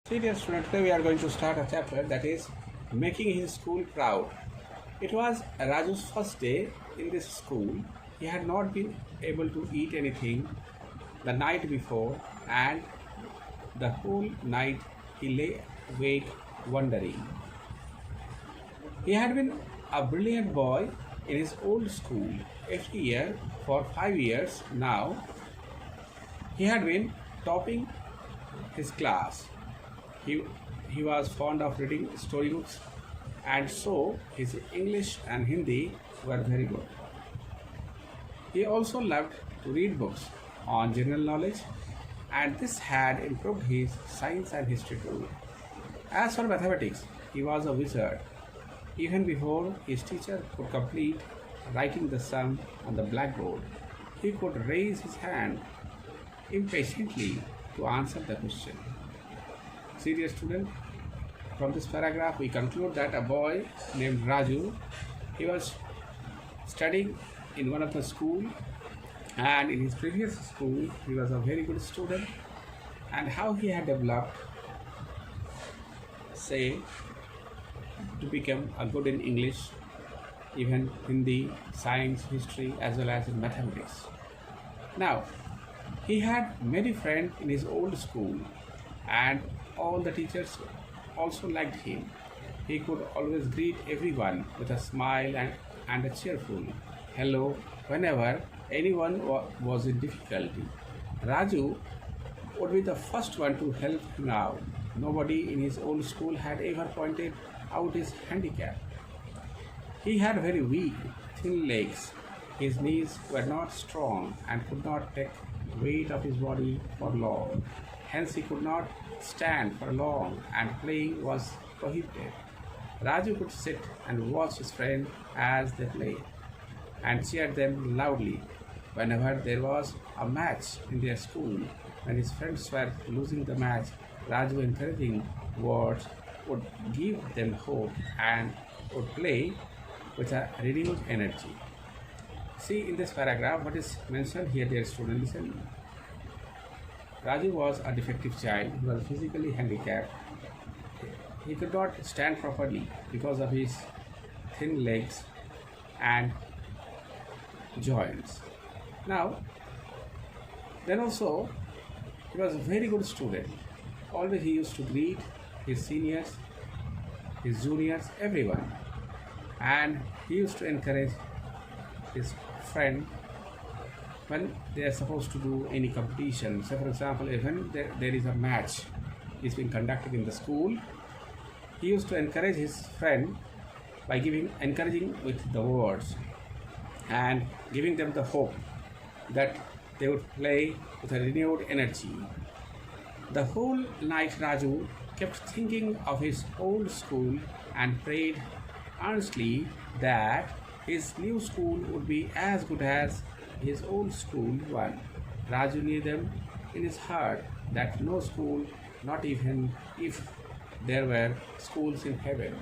See, dear student, today we are going to start a chapter that is making his school proud. It was Raju's first day in this school. He had not been able to eat anything the night before, and the whole night he lay awake wondering. He had been a brilliant boy in his old school. Every year for 5 years now, he had been topping his class. He, he was fond of reading storybooks, and so his English and Hindi were very good. He also loved to read books on general knowledge, and this had improved his science and history too. As for mathematics, he was a wizard. Even before his teacher could complete writing the sum on the blackboard, he could raise his hand impatiently to answer the question. Serious student, from this paragraph we conclude that a boy named Raju, he was studying in one of the school, and in his previous school he was a very good student, and how he had developed, say, to become a good in English, even Hindi, science, history, as well as in mathematics. Now, he had many friends in his old school, and all the teachers also liked him. He could always greet everyone with a smile and a cheerful hello whenever anyone was in difficulty. Raju would be the first one to help him out. Nobody in his old school had ever pointed out his handicap. He had very weak, thin legs. His knees were not strong and could not take weight of his body for long. Hence, he could not stand for long, and playing was prohibited. Raju could sit and watch his friends as they played, and cheer them loudly whenever there was a match in their school. When his friends were losing the match, Raju encouraging words would give them hope and would play with a renewed energy. See in this paragraph what is mentioned here, dear student. Listen. Raju was a defective child. He was physically handicapped. He could not stand properly because of his thin legs and joints. Now, then also, he was a very good student. Always he used to greet his seniors, his juniors, everyone. And he used to encourage his friend when they are supposed to do any competition. So, for example, when there is a match is being conducted in the school, he used to encourage his friend by encouraging with the words and giving them the hope that they would play with a renewed energy. The whole night Raju kept thinking of his old school and prayed earnestly that his new school would be as good as his old school one. Raju knew them in his heart that no school, not even if there were schools in heaven.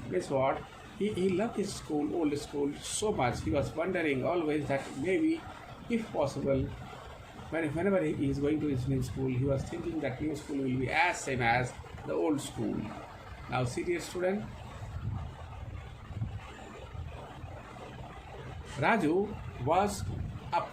Guess what? He loved his school, old school, so much. He was wondering always that maybe, if possible, whenever he is going to his new school, he was thinking that new school will be as same as the old school. Now, serious student, Raju was up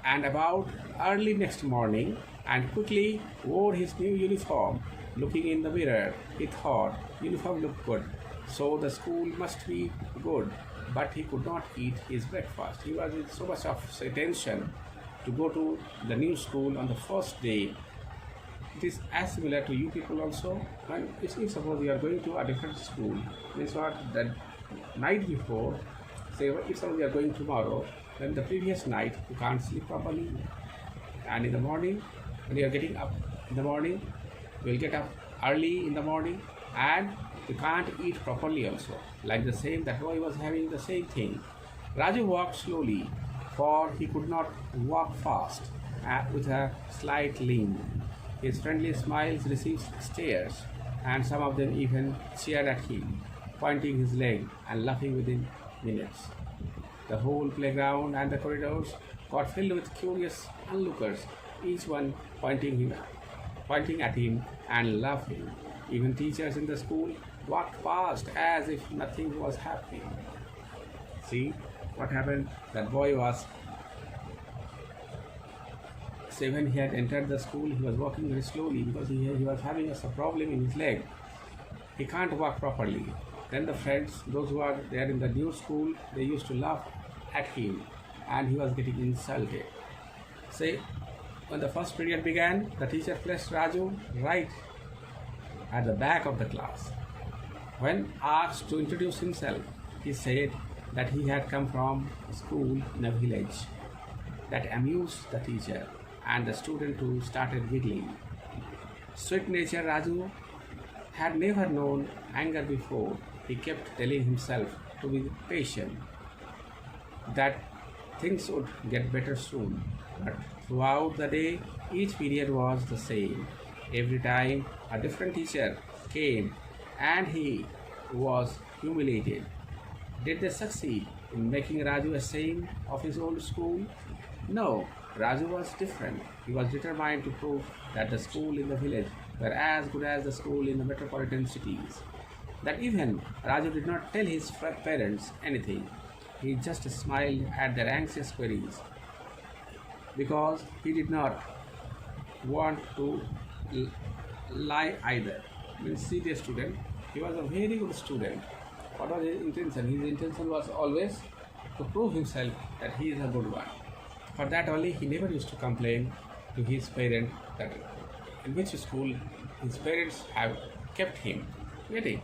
and about early next morning and quickly wore his new uniform. Looking in the mirror, he thought, uniform looked good, so the school must be good. But he could not eat his breakfast. He was in so much of tension to go to the new school on the first day. It is as similar to you people also. When if suppose you are going to a different school, means what, the night before, say if suppose you are going tomorrow, then the previous night you can't sleep properly, and in the morning when you are getting up in the morning, you will get up early in the morning and you can't eat properly also. Like the same, that boy was having the same thing. Raju walked slowly, for he could not walk fast, with a slight limp. His friendly smiles received stares, and some of them even cheered at him, pointing his leg and laughing within minutes. The whole playground and the corridors got filled with curious onlookers, each one pointing him pointing at him and laughing. Even teachers in the school walked past as if nothing was happening. See what happened? That boy was, say, when he had entered the school, he was walking very slowly because he was having a problem in his leg. He can't walk properly. Then the friends, those who are there in the new school, they used to laugh at him and he was getting insulted. Say, when the first period began, the teacher placed Raju right at the back of the class. When asked to introduce himself, he said that he had come from a school in a village. That amused the teacher and the student too started giggling. Sweet nature Raju had never known anger before. He kept telling himself to be patient, that things would get better soon. But throughout the day, each period was the same. Every time a different teacher came and he was humiliated. Did they succeed in making Raju ashamed of his old school? No, Raju was different. He was determined to prove that the school in the village were as good as the school in the metropolitan cities. That even Raju did not tell his parents anything. He just smiled at their anxious queries because he did not want to lie either. Means see the student, he was a very good student. What was his intention? His intention was always to prove himself that he is a good one. For that only he never used to complain to his parents that in which school his parents have kept him. Getting?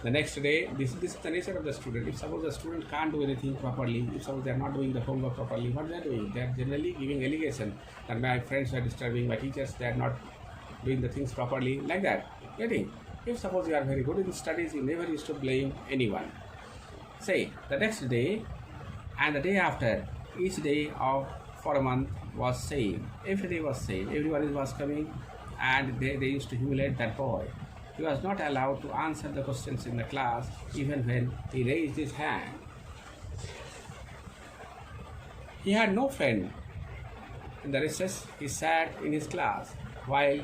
The next day, this is the nature of the student. If suppose the student can't do anything properly, if suppose they are not doing the homework properly, what they are doing? They are generally giving allegation that my friends are disturbing, my teachers, they are not doing the things properly, like that. Getting? If suppose you are very good in studies, you never used to blame anyone. Say, the next day and the day after, each day of for a month was same. Every day was same. Everyone was coming and they used to humiliate that boy. He was not allowed to answer the questions in the class even when he raised his hand. He had no friend. In the recess, he sat in his class while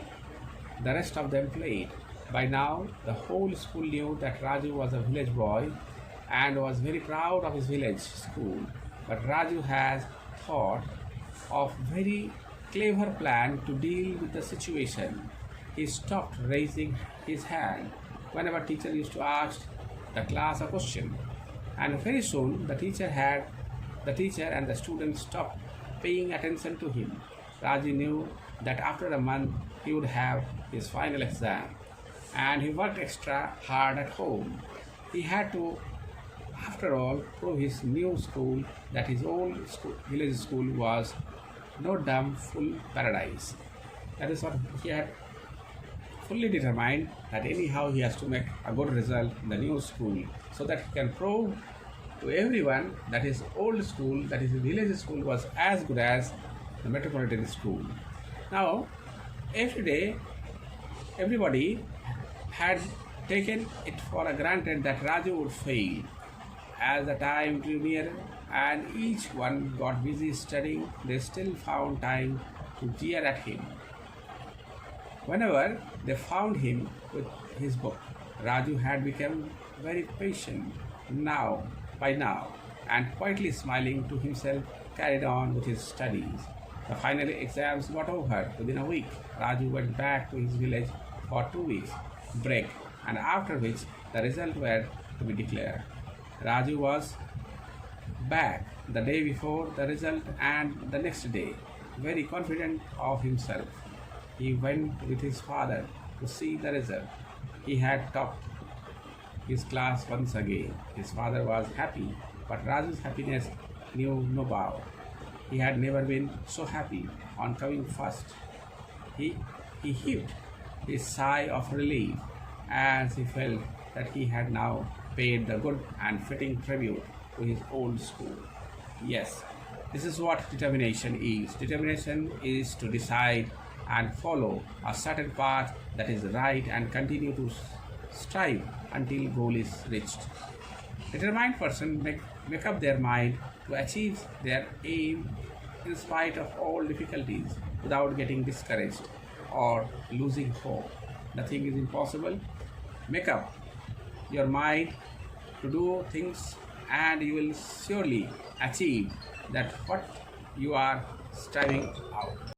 the rest of them played. By now, the whole school knew that Raju was a village boy and was very proud of his village school. But Raju has thought of very clever plan to deal with the situation. He stopped raising his hand whenever teacher used to ask the class a question, and very soon the teacher and the students stopped paying attention to him. Raju knew that after a month he would have his final exam, and he worked extra hard at home. He had to, after all, prove his new school that his old village school was no damn full paradise. That is what he had fully determined, that anyhow he has to make a good result in the new school so that he can prove to everyone that his old school, that his village school was as good as the metropolitan school. Now, every day, everybody had taken it for granted that Raju would fail. As the time drew near and each one got busy studying, they still found time to jeer at him. Whenever they found him with his book, Raju had become very patient by now, and quietly smiling to himself, carried on with his studies. The final exams got over within a week. Raju went back to his village for 2 weeks break, and after which the results were to be declared. Raju was back the day before the result and the next day, very confident of himself. He went with his father to see the result. He had topped his class once again. His father was happy, but Raju's happiness knew no bound. He had never been so happy on coming first. He heaved his sigh of relief as he felt that he had now paid the good and fitting tribute to his old school. Yes, this is what determination is. Determination is to decide and follow a certain path that is right and continue to strive until goal is reached. Determined person make up their mind to achieve their aim in spite of all difficulties without getting discouraged. or losing hope. Nothing is impossible. Make up your mind to do things, and you will surely achieve that what you are striving out.